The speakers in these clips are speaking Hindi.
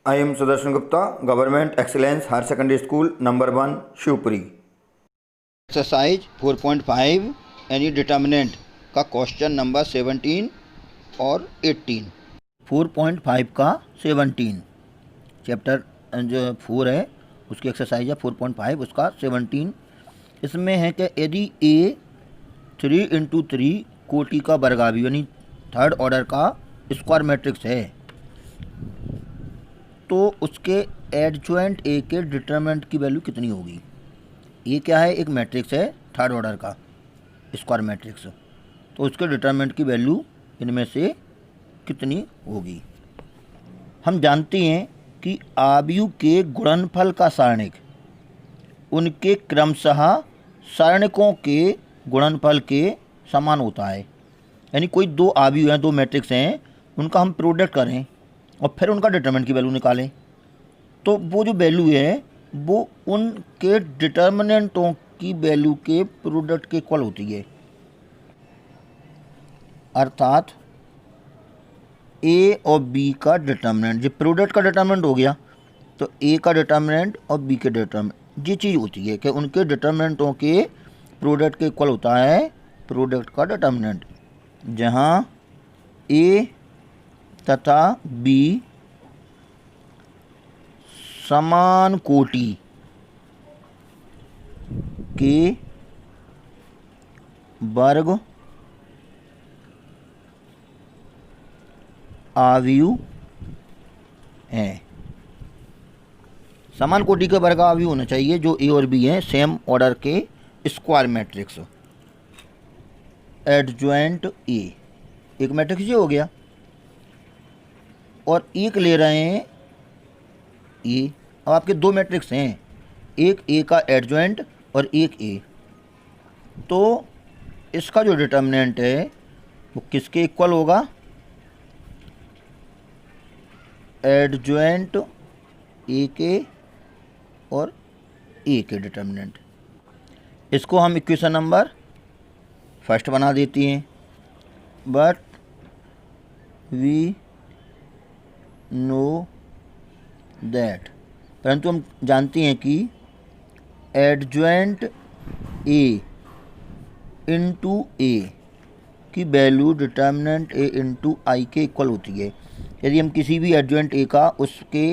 I am Sudarshan Gupta, Government Excellence Higher Secondary School, number 1, Shivpuri. Exercise 4.5 any determinant का क्वेश्चन नंबर 17 और 18। 4.5 का 17 चैप्टर जो 4 है उसकी एक्सरसाइज है 4.5 उसका 17। इसमें है कि यदि ए 3×3 कोटि का वर्गावी यानी थर्ड ऑर्डर का स्क्वायर मैट्रिक्स है तो उसके एडजॉइंट ए के डिटरमिनेंट की वैल्यू कितनी होगी। ये क्या है, एक मैट्रिक्स है थर्ड ऑर्डर का स्क्वायर मैट्रिक्स, तो उसके डिटरमिनेंट की वैल्यू इनमें से कितनी होगी। हम जानते हैं कि आव्यूह के गुणनफल का सारणिक उनके क्रमशः सारणिकों के गुणनफल के समान होता है। यानी कोई दो आव्यूह हैं, दो मैट्रिक्स हैं, उनका हम प्रोडक्ट करें और फिर उनका डिटरमिनेंट की वैल्यू निकालें तो वो जो वैल्यू है वो उनके डिटर्मिनेंटों की वैल्यू के प्रोडक्ट के इक्वल होती है। अर्थात ए और बी का डिटर्मिनेंट, जो प्रोडक्ट का डिटर्मिनेंट हो गया तो ए का डिटर्मिनेंट और बी के डिटर्मिनेंट, ये चीज़ होती है कि उनके डिटर्मिनेंटों के प्रोडक्ट के इक्वल होता है प्रोडक्ट का डिटर्मिनेंट, जहाँ ए तथा बी समान कोटि के वर्ग आव्यूह हैं। समान कोटि के वर्ग आव्यूह होना चाहिए जो ए और बी हैं, सेम ऑर्डर के स्क्वायर मैट्रिक्स। एडजॉइंट ए एक मैट्रिक्स ये हो गया और एक ले रहे हैं ए। अब आपके दो मैट्रिक्स हैं, एक ए का एडजॉइंट और एक ए, तो इसका जो डिटर्मिनेंट है वो किसके इक्वल होगा, एडजॉइंट ए के और ए के डिटर्मिनेंट। इसको हम इक्वेशन नंबर फर्स्ट बना देती हैं। बट वी नो दैट, परंतु हम जानते हैं कि एडजॉइंट ए इंटू ए की वैल्यू डिटर्मिनेंट ए इंटू आई के इक्वल होती है। यदि हम किसी भी एडजॉइंट ए का उसके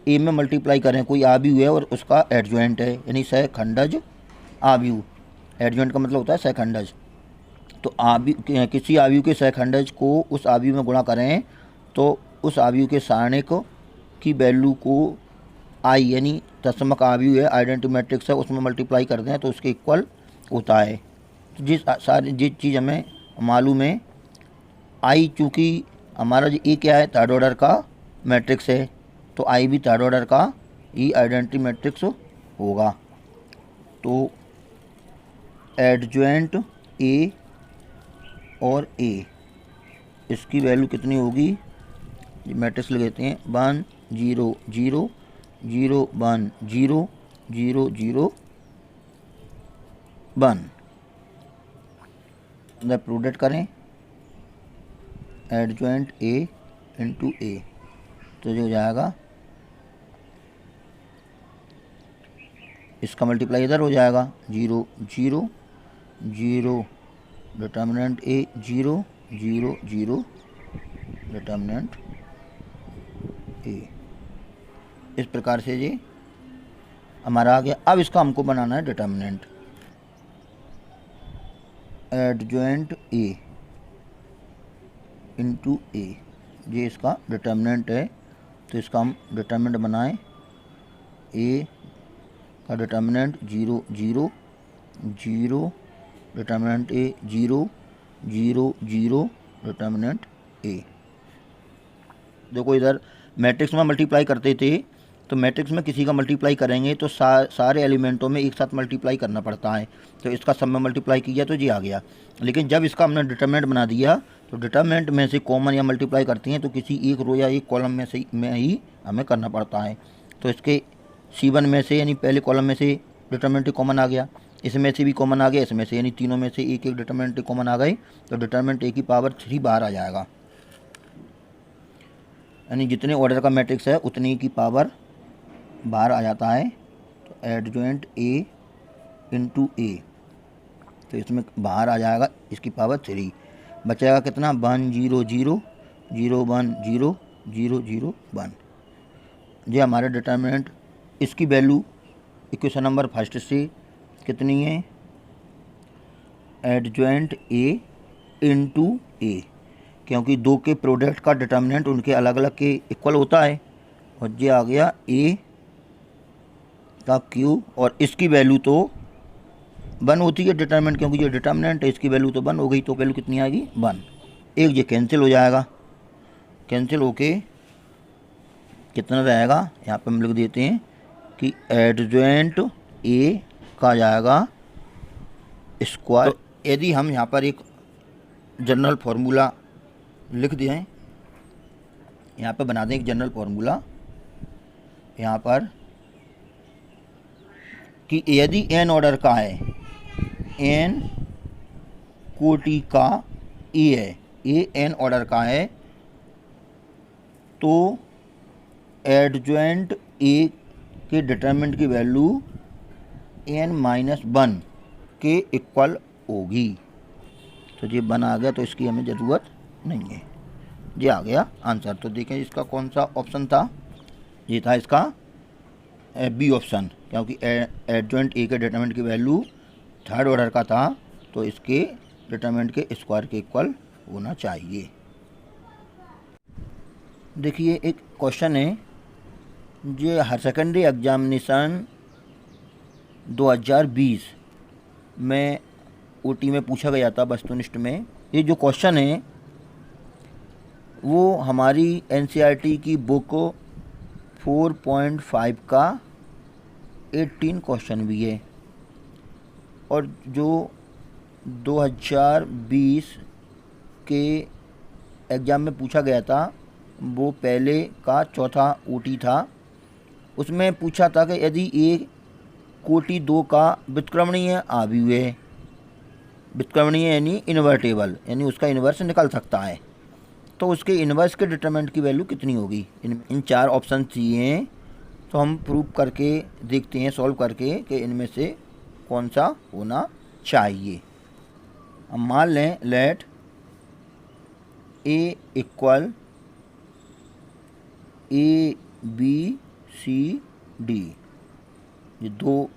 ए में मल्टीप्लाई करें, कोई आव्यूह है और उसका एडजॉइंट है यानी सहखंडज आव्यूह, एडजॉइंट का मतलब होता है सहखंडज, तो आव्यूह किसी आव्यूह के सहखंडज को उस आव्यूह में गुणा करें तो उस आव्यूह के सारणिक की वैल्यू को आई यानी तत्समक आव्यूह है, आइडेंटिटी मैट्रिक्स है, उसमें मल्टीप्लाई कर दें तो उसके इक्वल होता है। तो जिस चीज़ हमें मालूम है, आई चूँकि हमारा जो ए क्या है थर्ड ऑर्डर का मैट्रिक्स है तो आई भी थर्ड ऑर्डर का ही आइडेंटिटी मैट्रिक्स होगा। तो एडजॉइंट ए और ए इसकी वैल्यू कितनी होगी, मैट्रिक्स लिख देते हैं 1 0 0 0 1 0 0 0 1। अंदर प्रोडक्ट करें एडजॉइंट ए इंटू ए तो जो हो जाएगा इसका मल्टीप्लाई इधर हो जाएगा 0 0 0 डिटर्मिनेंट ए 0 0 0 डिटर्मिनेंट ए। इस प्रकार से ये हमारा आ गया। अब इसका हमको बनाना है डिटर्मिनेंट। एडजॉइंट ए इंटू ए, ये इसका डिटर्मिनेंट है, तो इसका हम डिटर्मिनेंट बनाएं। ए का डिटर्मिनेंट 0 0 0 डिटर्मिनेंट ए 0 0 0 डिटर्मिनेंट ए। देखो इधर मैट्रिक्स में मल्टीप्लाई करते थे तो मैट्रिक्स में किसी का मल्टीप्लाई करेंगे तो सारे एलिमेंटों में एक साथ मल्टीप्लाई करना पड़ता है, तो इसका सब में मल्टीप्लाई किया तो ये आ गया। लेकिन जब इसका हमने डिटर्मिनेंट बना दिया तो डिटर्मिनेंट में से कॉमन या मल्टीप्लाई करती हैं तो किसी एक रो या एक कॉलम में ही हमें करना पड़ता है। तो इसके C1 में से यानी पहले कॉलम में से डिटर्मिनेंट कॉमन आ गया, इसमें से भी कॉमन आ गया, इसमें से यानी तीनों में से एक एक डिटर्मिनेंट कॉमन आ गई, तो डिटर्मिनेंट ए की पावर 3 बाहर आ जाएगा। यानी जितने ऑर्डर का मैट्रिक्स है उतनी की पावर बाहर आ जाता है। तो एडजॉइंट ए इंटू ए, तो इसमें बाहर आ जाएगा इसकी पावर 3, बचेगा कितना 1 0 0 0 1 0 0 0 1। ये हमारे डिटर्मिनेंट, इसकी वैल्यू इक्वेशन नंबर फर्स्ट से कितनी है, एडजॉइंट ए इंटू ए, क्योंकि दो के प्रोडक्ट का डिटर्मिनेंट उनके अलग अलग के इक्वल होता है। और ये आ गया ए का क्यूब, और इसकी वैल्यू तो 1 होती है डिटर्मिनेंट, क्योंकि जो डिटर्मिनेंट है इसकी वैल्यू तो 1 हो गई, तो वैल्यू कितनी आएगी 1। एक ये कैंसिल हो जाएगा, कैंसिल होके कितना रहेगा, यहाँ पे हम लिख देते हैं कि एडजॉइंट ए का जाएगा स्क्वायर। तो यदि हम यहाँ पर एक जनरल फार्मूला लिख दें, यहाँ पर बना दें एक जनरल फार्मूला यहाँ पर कि यदि n ऑर्डर का है, n कोटि का ए है, ए n ऑर्डर का है, तो एडजॉइंट ए के डिटरमिनेंट की वैल्यू n-1 के इक्वल होगी। तो ये 1 आ गया, तो इसकी हमें ज़रूरत नहीं है। ये आ गया आंसर। तो देखें इसका कौन सा ऑप्शन था, ये था इसका बी ऑप्शन, क्योंकि एडजॉइंट ए के डिटरमिनेंट की वैल्यू थर्ड ऑर्डर का था, तो इसके डिटरमिनेंट के स्क्वायर के इक्वल होना चाहिए। देखिए एक क्वेश्चन है, जो हायर सेकेंडरी एग्जामिनेशन 2020 में ओटी में पूछा गया था वस्तुनिष्ठ में। ये जो क्वेश्चन है वो हमारी एनसीईआरटी की बुक 4.5 का 18 क्वेश्चन भी है, और जो 2020 के एग्ज़ाम में पूछा गया था वो पहले का चौथा ओटी था। उसमें पूछा था कि यदि ए कोटि 2 का व्युत्क्रमणीय आव्यूह है, व्युत्क्रमणीय यानी इन्वर्टेबल, यानी उसका इन्वर्स निकल सकता है, तो उसके इन्वर्स के डिटरमिनेंट की वैल्यू कितनी होगी। इन 4 ऑप्शन दिए हैं, तो हम प्रूव करके देखते हैं, सॉल्व करके, कि इनमें से कौन सा होना चाहिए। हम मान लें let A equal A B C D, ये 2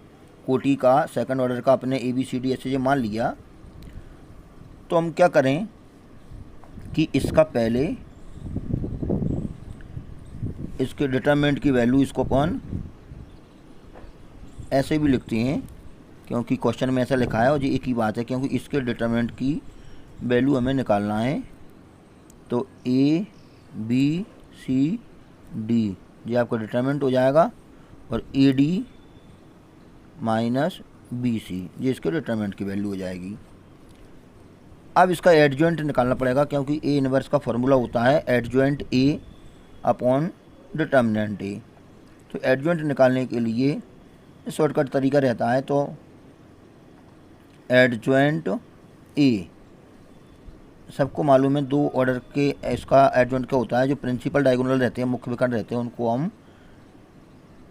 कोटि का सेकंड ऑर्डर का अपने ए बी सी डी ऐसे मान लिया। तो हम क्या करें कि इसका पहले इसके डिटरमिनेंट की वैल्यू इसको अपन ऐसे भी लिखते हैं, क्योंकि क्वेश्चन में ऐसा लिखा है, और ये एक ही बात है, क्योंकि इसके डिटरमिनेंट की वैल्यू हमें निकालना है। तो ए बी सी डी ये आपका डिटरमिनेंट हो जाएगा, और A D minus B C ये इसके डिटरमिनेंट की वैल्यू हो जाएगी। अब इसका एडजॉइंट निकालना पड़ेगा, क्योंकि ए इनवर्स का फॉर्मूला होता है एडजॉइंट ए अपॉन डिटर्मिनेंट ए। तो एडजॉइंट निकालने के लिए शॉर्टकट तरीका रहता है, तो एडजॉइंट ए सबको मालूम है 2 ऑर्डर के इसका एडजॉइंट क्या होता है, जो प्रिंसिपल डायगोनल रहते हैं, मुख्य विकर्ण रहते हैं, उनको हम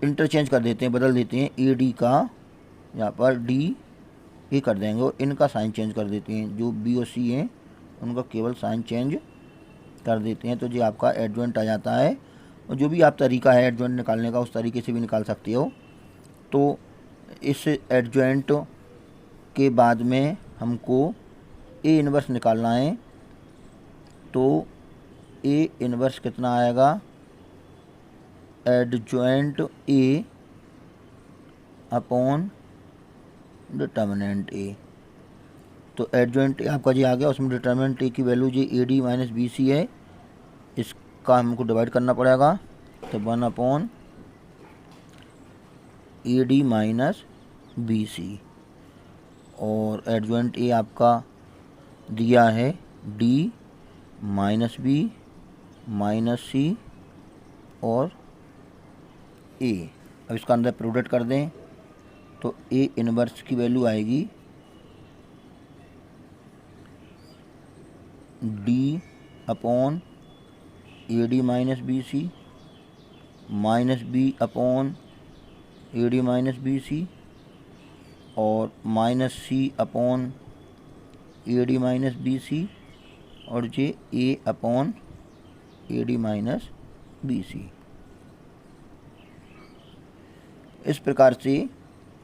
इंटरचेंज कर देते हैं, बदल देते हैं। ए डी का यहाँ पर डी ए कर देंगे, और इनका साइन चेंज कर देते हैं, जो बी और सी हैं उनका केवल साइन चेंज कर देते हैं। तो ये आपका एडजॉइंट आ जाता है, और जो भी आप तरीका है एडजॉइंट निकालने का उस तरीके से भी निकाल सकते हो। तो इस एडजॉइंट के बाद में हमको ए इनवर्स निकालना है, तो ए इनवर्स कितना आएगा, एडजॉइंट ए अपॉन डिटर्मिनेंट ए। तो एडजॉइंट ए आपका जी आ गया, उसमें डिटर्मिनेंट ए की वैल्यू जी A D minus B C है, इसका हमको डिवाइड करना पड़ेगा। तो 1 upon A D minus B C, और एडजॉइंट ए आपका दिया है D minus B minus C और ए। अब इसका अंदर प्रोडक्ट कर दें, तो ए इनवर्स की वैल्यू आएगी D upon A D minus B C minus B upon A D minus B C और minus C upon A D minus B C और ये A upon A D minus B C. इस प्रकार से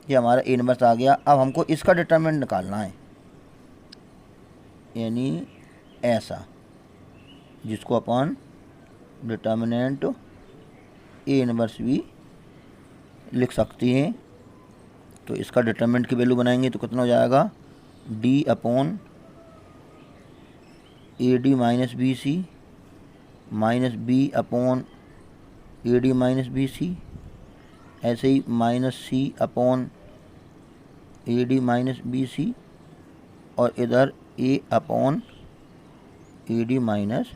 ये हमारा ए इनवर्स आ गया। अब हमको इसका डिटरमिनेंट निकालना है, यानी ऐसा, जिसको अपन डिटरमिनेंट ए इनवर्स भी लिख सकते हैं। तो इसका डिटरमिनेंट की वैल्यू बनाएंगे तो कितना हो जाएगा, D upon A D minus B C minus B upon A D minus B C, ऐसे ही minus C upon A D minus B C और इधर A upon A D minus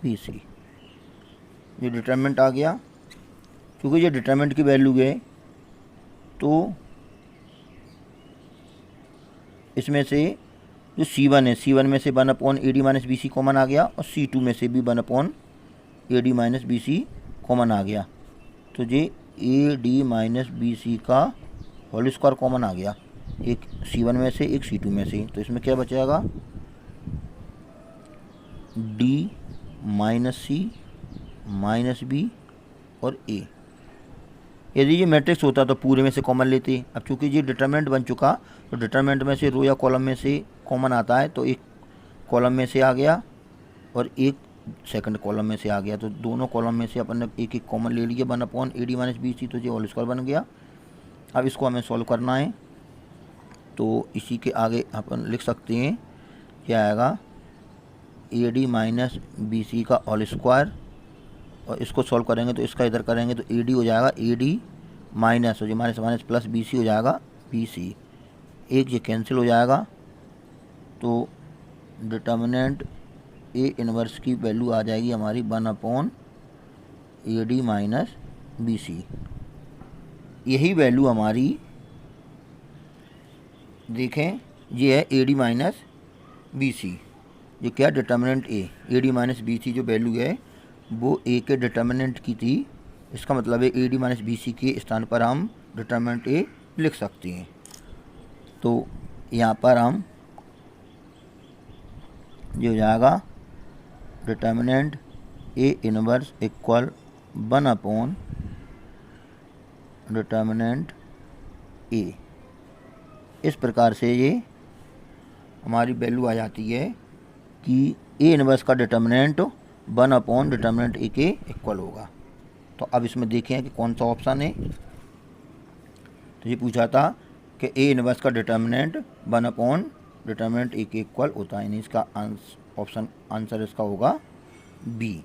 B C. ये डिटरमिनेंट आ गया। क्योंकि ये डिटरमिनेंट की वैल्यू है तो इसमें से जो C1 है, C1 में से 1 upon A D minus B C common आ गया और C2 में से भी 1 upon A D minus B C common आ गया। तो ये A D minus B C का होल स्क्वायर कॉमन आ गया, एक C1 में से एक C2 में से। तो इसमें क्या बचेगा, डी माइनस सी माइनस बी और ए। यदि ये मैट्रिक्स होता तो पूरे में से कॉमन लेते। अब चूंकि ये डिटरमिनेंट बन चुका तो डिटरमिनेंट में से रो या कॉलम में से कॉमन आता है, तो एक कॉलम में से आ गया और एक सेकंड कॉलम में से आ गया। तो दोनों कॉलम में से अपन ने एक एक कॉमन ले लिया, 1 upon A D minus B C, तो ये होल स्क्वायर बन गया। अब इसको हमें सॉल्व करना है, तो इसी के आगे अपन लिख सकते हैं क्या आएगा, A D minus B C का होल स्क्वायर, और इसको सॉल्व करेंगे तो इसका इधर करेंगे तो ए डी हो जाएगा ए डी माइनस, और minus minus plus B C हो जाएगा बी सी, एक ये कैंसिल हो जाएगा। तो डिटर्मिनेंट ए इनवर्स की वैल्यू आ जाएगी हमारी 1 upon A D minus B C. यही वैल्यू हमारी देखें, ये है A D minus B C. ये क्या, determinant A D minus B C जो वैल्यू है वो ए के डिटर्मिनेंट की थी। इसका मतलब है A D minus B C के स्थान पर हम डिटर्मिनेंट ए लिख सकते हैं। तो यहाँ पर हम जो हो जाएगा determinant A inverse equal 1 upon determinant A. इस प्रकार से ये हमारी वैल्यू आ जाती है कि ए इनवर्स का डिटर्मिनेंट 1 अपॉन डिटर्मिनेंट ए के इक्वल होगा। तो अब इसमें देखें कि कौन सा ऑप्शन है। तो ये पूछा था कि ए इनवर्स का डिटर्मिनेंट 1 अपॉन डिटर्मिनेंट ए के इक्वल होता है, यानी इसका ऑप्शन आंसर इसका होगा बी।